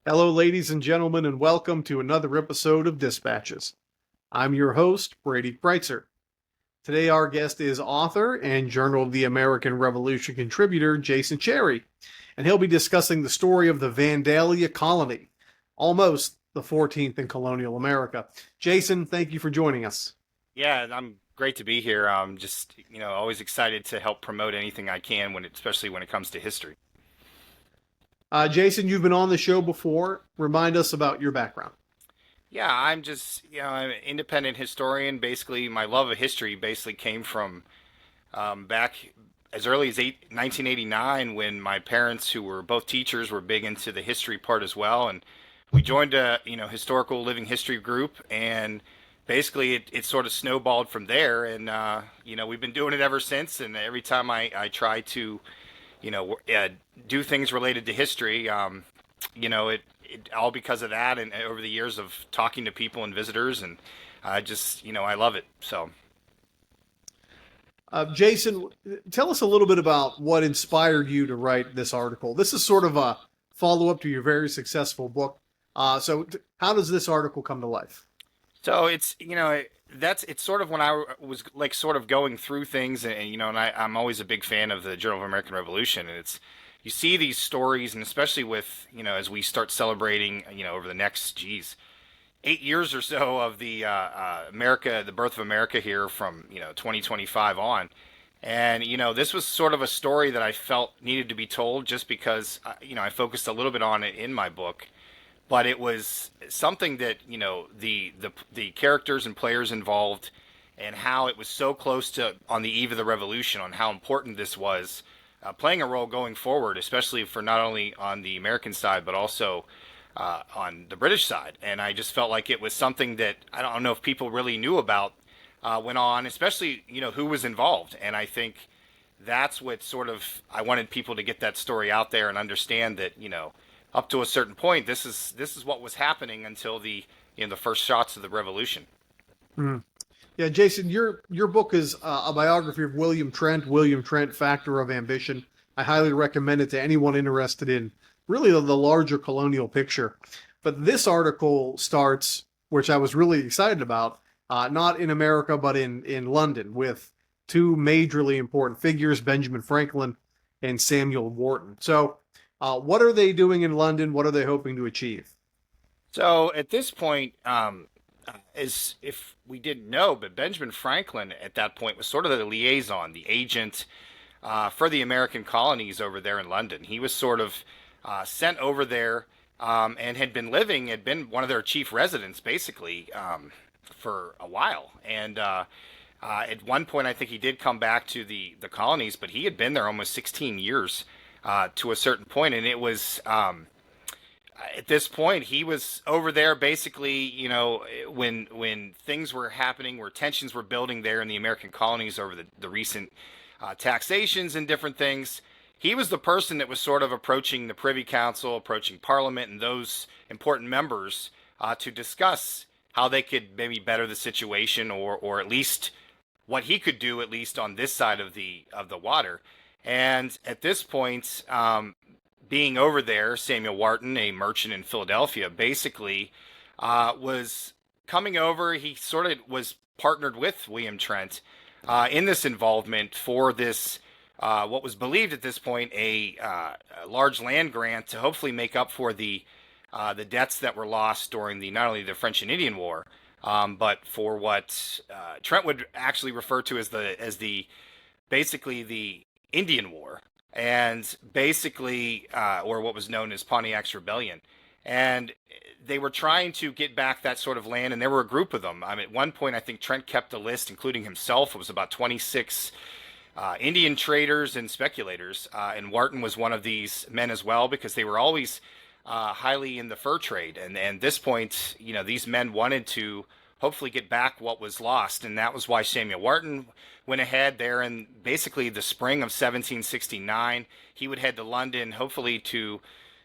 Hello, ladies and gentlemen, and welcome to another episode of Dispatches. I'm your host, Brady Breitzer. Today, our guest is author and Journal of the American Revolution contributor Jason Cherry, and he'll be discussing the story of the Vandalia colony, almost the 14th in colonial America. Jason, thank you for joining us. Yeah, I'm great to be here. Just always excited to help promote anything I can especially when it comes to history. Jason, you've been on the show before. Remind us about your background. Yeah, I'm just I'm an independent historian. Basically, my love of history basically came from back as early as 1989 when my parents, who were both teachers, were big into the history part as well, and we joined a historical living history group, and basically it sort of snowballed from there, and we've been doing it ever since. And every time I try to do things related to history. It all because of that, and over the years of talking to people and visitors, and I love it. So Jason, tell us a little bit about what inspired you to write this article. This is sort of a follow up to your very successful book. How does this article come to life? so it's that's it's sort of when I was like sort of going through things, I'm always a big fan of the Journal of American Revolution, and it's you see these stories, and especially with as we start celebrating over the next 8 years or so of the the birth of America here from 2025 on. And this was sort of a story that I felt needed to be told, just because I focused a little bit on it in my book, but it was something that the characters and players involved, and how it was so close to on the eve of the revolution, on how important this was, playing a role going forward, especially for not only on the American side but also on the British side. And I just felt like it was something that I don't know if people really knew about, went on, especially who was involved. And I think that's what sort of I wanted people to get that story out there and understand that up to a certain point, this is what was happening until the first shots of the revolution. Mhm. Yeah, Jason, your book is a biography of William Trent. William Trent, Factor of Ambition. I highly recommend it to anyone interested in really the larger colonial picture. But this article starts, which I was really excited about, not in America but in London, with two majorly important figures, Benjamin Franklin and Samuel Wharton. What are they doing in London? What are they hoping to achieve? So at this point, as if we didn't know, but Benjamin Franklin at that point was sort of the liaison, the agent for the American colonies over there in London. He was sort of sent over there, and had been one of their chief residents basically, for a while. And at one point, I think he did come back to the colonies, but he had been there almost 16 years to a certain point, and it was. At this point, he was over there basically, when things were happening, where tensions were building there in the American colonies over the recent taxations and different things. He was the person that was sort of approaching the Privy Council, approaching Parliament, and those important members to discuss how they could maybe better the situation, or at least what he could do, at least on this side of the water. And at this point, being over there, Samuel Wharton, a merchant in Philadelphia, basically was coming over. He sort of was partnered with William Trent in this involvement for this, what was believed at this point a large land grant to hopefully make up for the debts that were lost during the not only the French and Indian War, but for what Trent would actually refer to as the basically the Indian War, and basically, or what was known as Pontiac's Rebellion. And they were trying to get back that sort of land, and there were a group of them. I mean, at one point, I think Trent kept a list, including himself. It was about 26 Indian traders and speculators, and Wharton was one of these men as well, because they were always highly in the fur trade. And at this point, these men wanted to hopefully get back what was lost, and that was why Samuel Wharton went ahead there in basically the spring of 1769. He would head to London, hopefully to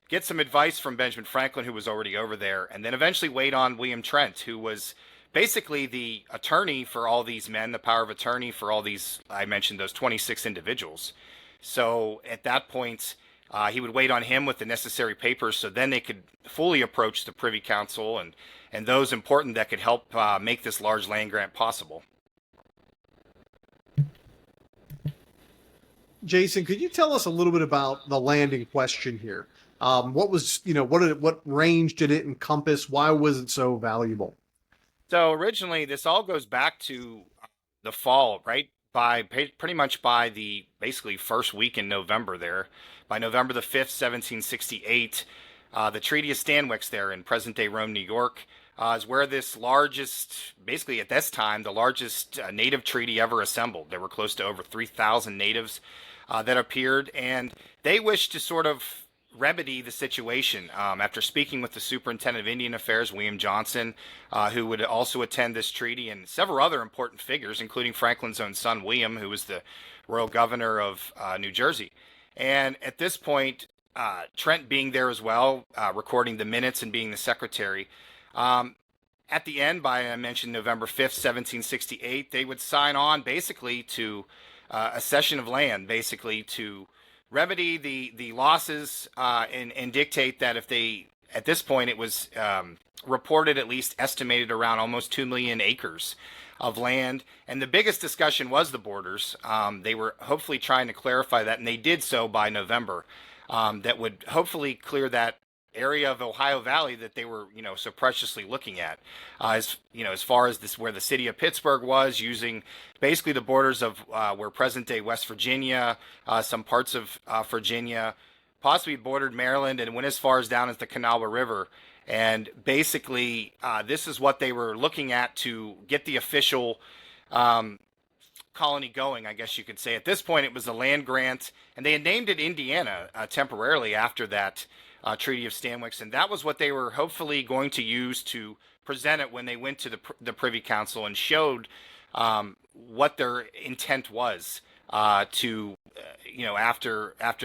get some advice from Benjamin Franklin, who was already over there, and then eventually wait on William Trent, who was basically the attorney for all these men, the power of attorney for all these, I mentioned those 26 individuals. So at that point, He would wait on him with the necessary papers so then they could fully approach the Privy Council and those important that could help make this large land grant possible. Jason, could you tell us a little bit about the land in question here? What was, what range did it encompass? Why was it so valuable? So originally, this all goes back to the fall, right? By pretty much by the basically first week in November there, by November the 5th, 1768, the Treaty of Stanwix there in present day Rome, New York, is where this largest, basically at this time, the largest native treaty ever assembled. There were close to over 3,000 natives that appeared, and they wished to sort of remedy the situation. After speaking with the Superintendent of Indian Affairs, William Johnson, who would also attend this treaty, and several other important figures, including Franklin's own son, William, who was the royal governor of New Jersey. And at this point, Trent being there as well, recording the minutes and being the secretary. At the end, by I mentioned November 5th, 1768, they would sign on basically to a cession of land, basically to remedy the losses and dictate that if they, at this point, it was reported, at least estimated around almost 2 million acres of land. And the biggest discussion was the borders. They were hopefully trying to clarify that, and they did so by November. That would hopefully clear that area of Ohio Valley that they were, so preciously looking at, as far as this, where the city of Pittsburgh was, using basically the borders of where present-day West Virginia, some parts of Virginia, possibly bordered Maryland, and went as far as down as the Kanawha River. And basically, this is what they were looking at to get the official colony going, I guess you could say. At this point, it was a land grant, and they had named it Indiana temporarily after that Treaty of Stanwix, and that was what they were hopefully going to use to present it when they went to the Privy Council and showed what their intent was after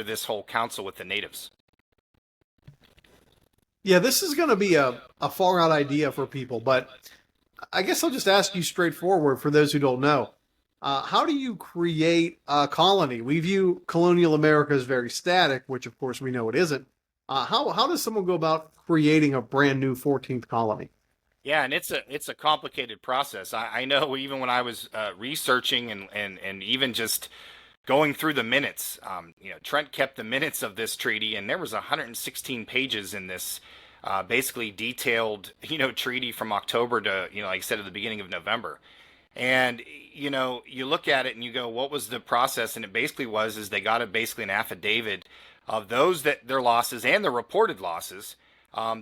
this whole council with the natives. Yeah, this is going to be a far out idea for people, but I guess I'll just ask you straightforward for those who don't know. How do you create a colony? We view colonial America as very static, which of course we know it isn't. How does someone go about creating a brand new 14th colony? Yeah, and it's a complicated process. I know even when I was researching and even just going through the minutes, Trent kept the minutes of this treaty, and there was 116 pages in this basically detailed, treaty from October to, like I said, at the beginning of November. And, you look at it and you go, what was the process? And it basically is they got basically an affidavit of those that their losses and the reported losses.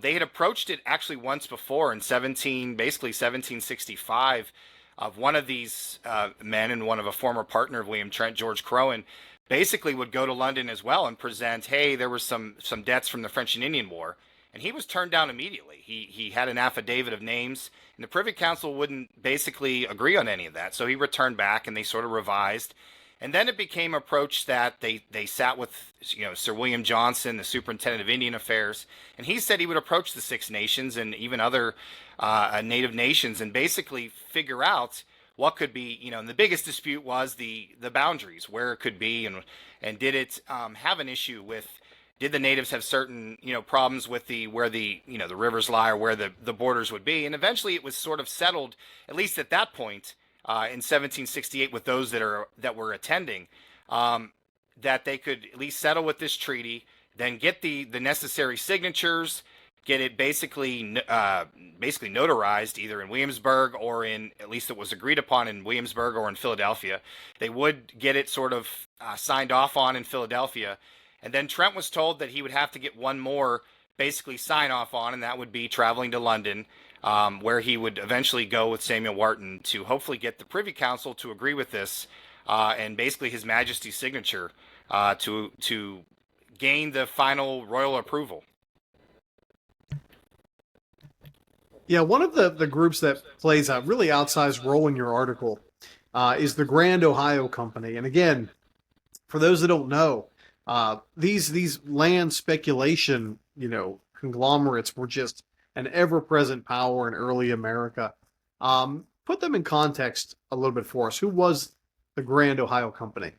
They had approached it actually once before in 1765 of one of these men and one of a former partner of William Trent, George Crowan, basically would go to London as well and present, hey, there was some debts from the French and Indian War. And he was turned down immediately. He had an affidavit of names, and the Privy Council wouldn't basically agree on any of that. So he returned back, and they sort of revised. And then it became approached that they sat with Sir William Johnson, the Superintendent of Indian Affairs, and he said he would approach the Six Nations and even other native nations and basically figure out what could be, and the biggest dispute was the boundaries, where it could be, and did it have an issue with. Did the natives have certain, problems with where the rivers lie or where the borders would be? And eventually it was sort of settled, at least at that point, in 1768 with those that were attending, that they could at least settle with this treaty, then get the necessary signatures, get it basically notarized either in Williamsburg or in, at least it was agreed upon in Williamsburg or in Philadelphia. They would get it sort of signed off on in Philadelphia. And then Trent was told that he would have to get one more basically sign off on, and that would be traveling to London, where he would eventually go with Samuel Wharton to hopefully get the Privy Council to agree with this, and basically His Majesty's signature to gain the final royal approval. Yeah, one of the groups that plays a really outsized role in your article is the Grand Ohio Company. And again, for those that don't know, these land speculation, conglomerates were just an ever-present power in early America. Put them in context a little bit for us. Who was the Grand Ohio Company?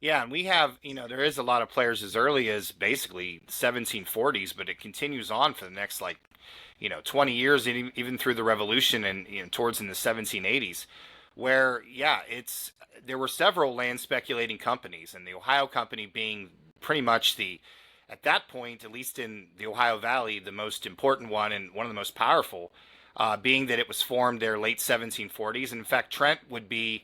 Yeah, and we have, there is a lot of players as early as basically 1740s, but it continues on for the next 20 years, and even through the Revolution and towards in the 1780s, where yeah, it's there were several land speculating companies, and the Ohio Company being pretty much the at that point, at least in the Ohio Valley, the most important one and one of the most powerful, being that it was formed there late 1740s. And in fact, Trent would be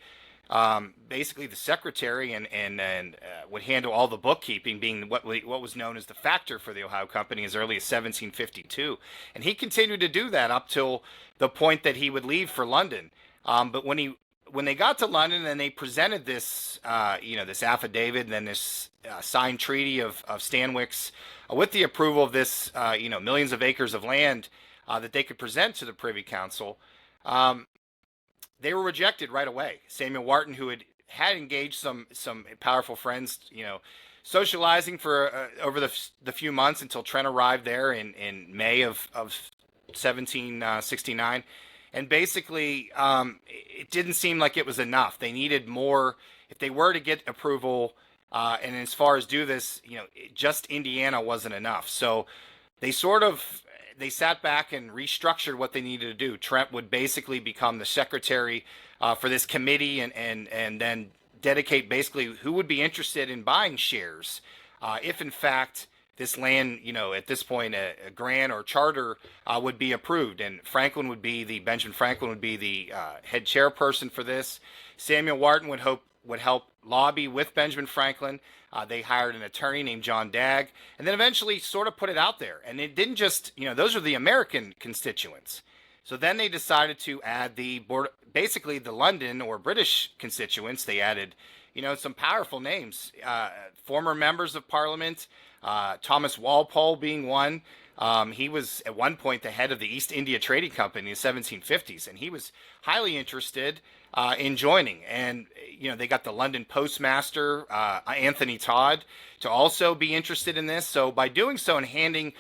basically the secretary and would handle all the bookkeeping, being what was known as the factor for the Ohio Company as early as 1752, and he continued to do that up till the point that he would leave for London. But when they got to London and they presented this this affidavit and then this signed treaty of Stanwix with the approval of this millions of acres of land that they could present to the Privy Council. Um, they were rejected right away. Samuel Wharton, who had engaged some powerful friends, socializing for over the few months until Trent arrived there in May of 1769, and basically it didn't seem like it was enough. They needed more if they were to get approval. And as far as do this, just Indiana wasn't enough. So they sort of they sat back and restructured what they needed to do. Trent would basically become the secretary for this committee, and then dedicate basically who would be interested in buying shares, if in fact this land, at this point, a grant or charter would be approved, and Benjamin Franklin would be the head chairperson for this. Samuel Wharton would help lobby with Benjamin Franklin. They hired an attorney named John Dagg, and then eventually sort of put it out there. And it didn't just, those are the American constituents. So then they decided to add basically the London or British constituents. They added, some powerful names, former members of Parliament, Thomas Walpole being one. He was at one point the head of the East India Trading Company in the 1750s, and he was highly interested in joining. And they got the London postmaster, Anthony Todd, to also be interested in this. So by doing so and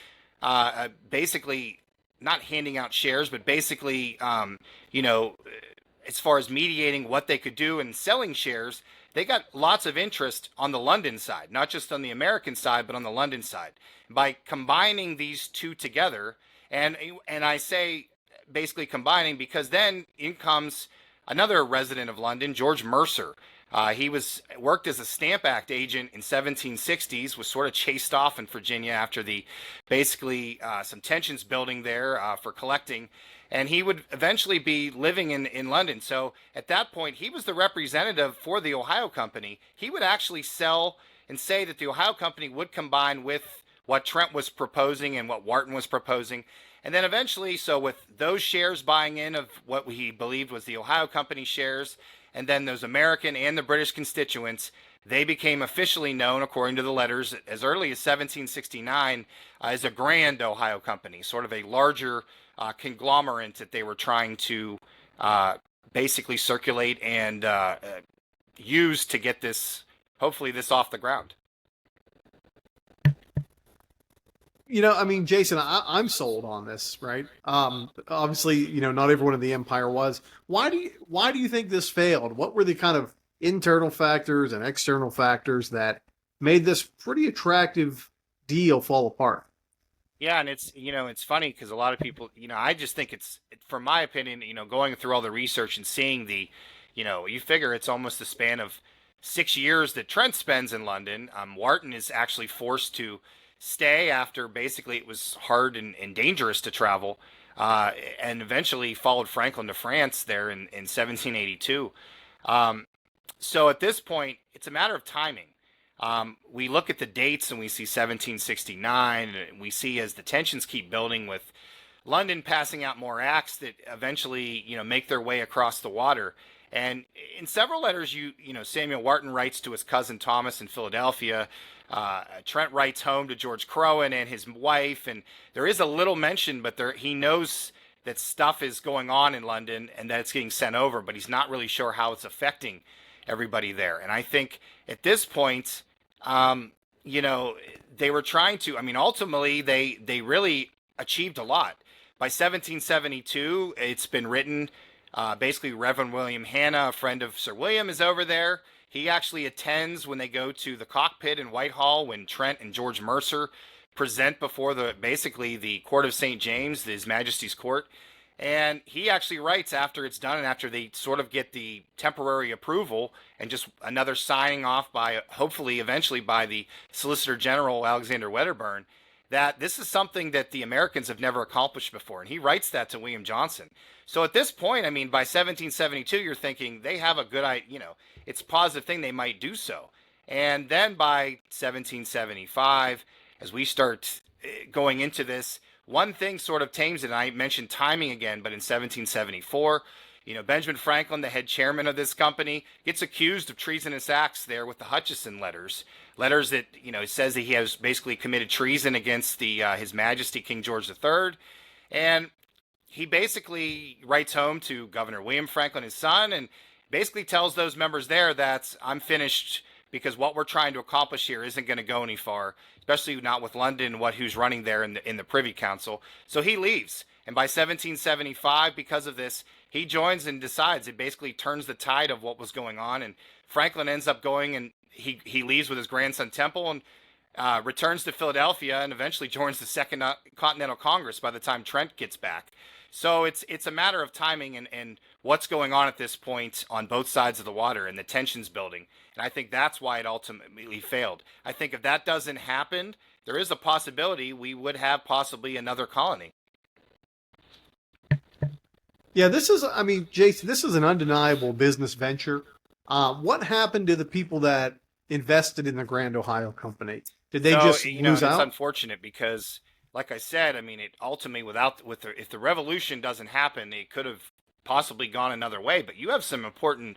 basically not handing out shares, but basically, as far as mediating what they could do and selling shares, they got lots of interest on the London side, not just on the American side, but on the London side. By combining these two together, and I say basically combining because then in comes another resident of London, George Mercer. He worked as a Stamp Act agent in 1760s, was sort of chased off in Virginia after basically some tensions building there for collecting, and he would eventually be living in London. So at that point, he was the representative for the Ohio Company. He would actually sell and say that the Ohio Company would combine with what Trent was proposing and what Wharton was proposing. And then eventually, so with those shares buying in of what he believed was the Ohio Company shares, and then those American and the British constituents, they became officially known, according to the letters, as early as 1769 as a Grand Ohio Company, sort of a larger conglomerate that they were trying to basically circulate and use to get hopefully this off the ground. I mean, Jason, I'm sold on this, right? Obviously, not everyone in the empire was. Why do you think this failed? What were the kind of internal factors and external factors that made this pretty attractive deal fall apart? Yeah, and it's funny because a lot of people, I just think from my opinion, going through all the research and seeing you figure it's almost the span of 6 years that Trent spends in London. Wharton is actually forced to stay after basically it was hard and dangerous to travel, and eventually followed Franklin to France there in 1782. So at this point, it's a matter of timing. We look at the dates and we see 1769, and we see as the tensions keep building with London passing out more acts that eventually, make their way across the water. And in several letters, Samuel Wharton writes to his cousin Thomas in Philadelphia. Trent writes home to George Crowan and his wife, and there is a little mention, but he knows that stuff is going on in London and that it's getting sent over, but he's not really sure how it's affecting everybody there. And I think at this point, they were trying to. I mean, ultimately, they really achieved a lot. By 1772, it's been written. Basically, Reverend William Hanna, a friend of Sir William, is over there. He actually attends when they go to the cockpit in Whitehall when Trent and George Mercer present before basically the Court of St. James, His Majesty's Court. And he actually writes after it's done and after they sort of get the temporary approval and just another signing off by, hopefully, eventually by the Solicitor General Alexander Wedderburn, that this is something that the Americans have never accomplished before. And he writes that to William Johnson. So at this point, I mean, by 1772, you're thinking they have a good idea, it's a positive thing they might do so. And then by 1775, as we start going into this, one thing sort of tames it. And I mentioned timing again, but in 1774, Benjamin Franklin, the head chairman of this company, gets accused of treasonous acts there with the Hutchison letters. Letters that, says that he has basically committed treason against His Majesty King George III. And he basically writes home to Governor William Franklin, his son, and basically tells those members there that I'm finished because what we're trying to accomplish here isn't going to go any far, especially not with London and who's running there in the Privy Council. So he leaves. And by 1775, because of this, he joins and decides it basically turns the tide of what was going on. And Franklin ends up going and he leaves with his grandson Temple and returns to Philadelphia and eventually joins the Second Continental Congress by the time Trent gets back. So it's a matter of timing and what's going on at this point on both sides of the water and the tensions building. And I think that's why it ultimately failed. I think if that doesn't happen, there is a possibility we would have possibly another colony. Yeah, Jason, this is an undeniable business venture. What happened to the people that invested in the Grand Ohio Company? Did they just lose out? It's unfortunate because, like I said, it ultimately if the revolution doesn't happen, it could have possibly gone another way. But you have some important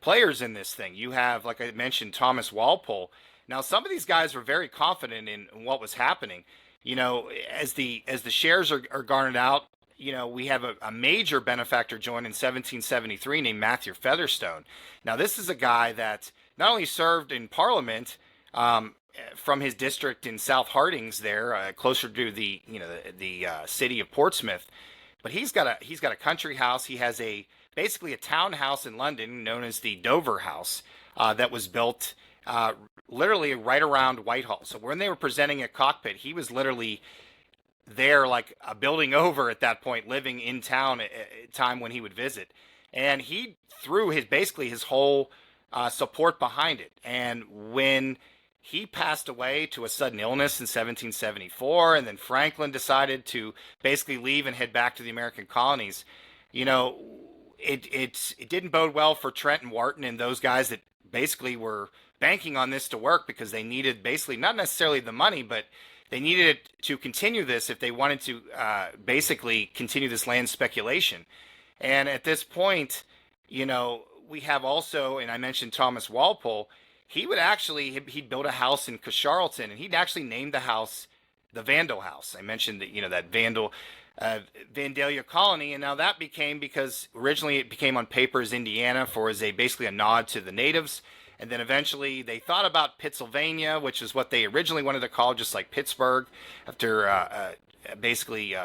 players in this thing. You have, like I mentioned, Thomas Walpole. Now, some of these guys were very confident in what was happening. As the shares are garnered out, we have a major benefactor join in 1773 named Matthew Featherstone. Now, this is a guy that not only served in Parliament from his district in South Hardings there, closer to the city of Portsmouth, but he's got a country house. He has basically a townhouse in London known as the Dover House that was built literally right around Whitehall. So when they were presenting at Cockpit, he was literally there like a building over at that point, living in town at time when he would visit. And he threw his whole support behind it. And when he passed away to a sudden illness in 1774, and then Franklin decided to basically leave and head back to the American colonies, it didn't bode well for Trent and Wharton and those guys that basically were banking on this to work because they needed basically not necessarily the money, but they needed it to continue this if they wanted to basically continue this land speculation. And at this point, we have also, and I mentioned Thomas Walpole, he'd build a house in Charlton, and he'd actually named the house the Vandal House. I mentioned that, that Vandalia colony, and now that became, because originally it became on paper as Indiana basically a nod to the natives. And then eventually they thought about Pittsylvania, which is what they originally wanted to call, just like Pittsburgh, after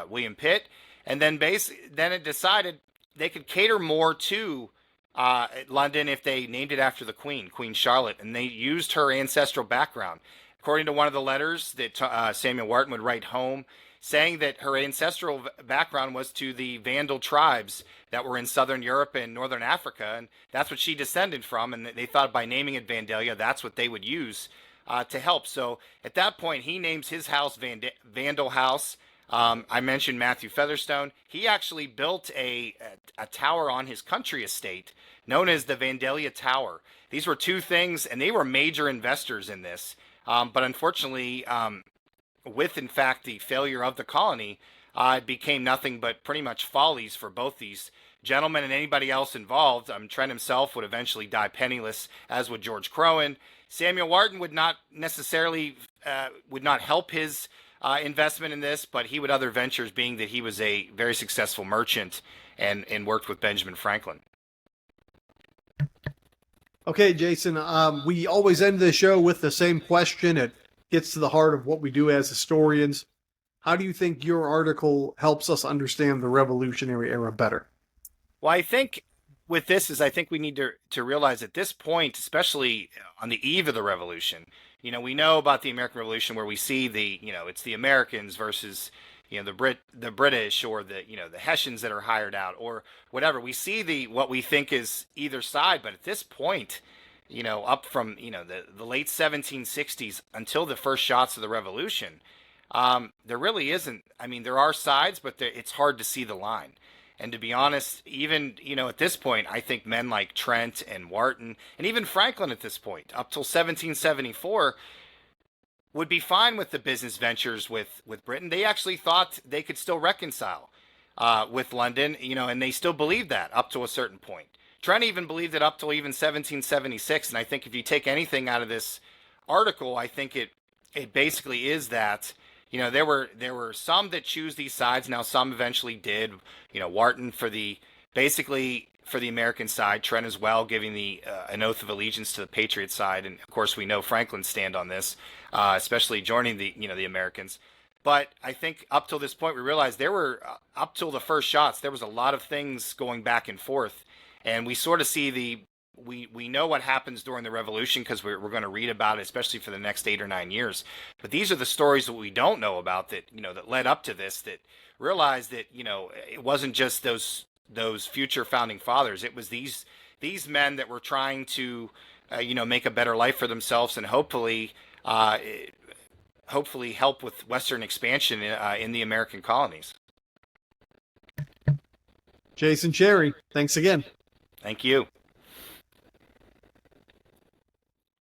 William Pitt. And then it decided they could cater more to London if they named it after the Queen Charlotte, and they used her ancestral background. According to one of the letters that Samuel Wharton would write home, saying that her ancestral background was to the Vandal tribes that were in southern Europe and northern Africa, and that's what she descended from, and they thought by naming it Vandalia, that's what they would use to help. So at that point, he names his house Vandal House. I mentioned Matthew Featherstone. He actually built a tower on his country estate known as the Vandalia Tower. These were two things, and they were major investors in this. But unfortunately, with, in fact, the failure of the colony, it became nothing but pretty much follies for both these gentlemen and anybody else involved. Trent himself would eventually die penniless, as would George Crowan. Samuel Wharton would not necessarily would not help his investment in this, but he would other ventures, being that he was a very successful merchant and worked with Benjamin Franklin. Okay, Jason, we always end the show with the same question. It gets to the heart of what we do as historians. How do you think your article helps us understand the Revolutionary Era better? Well, I think with this is I think we need to realize at this point, especially on the eve of the revolution, we know about the American Revolution where we see it's the Americans versus the British, or the Hessians that are hired out, or whatever. We see what we think is either side, but at this point, up from the late 1760s until the first shots of the revolution, there really isn't. I mean, there are sides, but it's hard to see the line. And to be honest, even at this point, I think men like Trent and Wharton and even Franklin at this point, up till 1774, would be fine with the business ventures with Britain. They actually thought they could still reconcile with London, and they still believed that up to a certain point. Trent even believed it up till even 1776. And I think if you take anything out of this article, I think it basically is that there were some that choose these sides. Now some eventually did. Wharton basically for the American side, Trent as well, giving an oath of allegiance to the Patriot side, and of course we know Franklin's stand on this, especially joining the Americans. But I think up till this point, we realized there were up till the first shots, there was a lot of things going back and forth, and we sort of see we know what happens during the revolution because we're going to read about it, especially for the next 8 or 9 years. But these are the stories that we don't know about that led up to this, that realized that it wasn't just those future founding fathers. It was these men that were trying to make a better life for themselves, and hopefully help with Western expansion in the American colonies. Jason Cherry, thanks again. Thank you.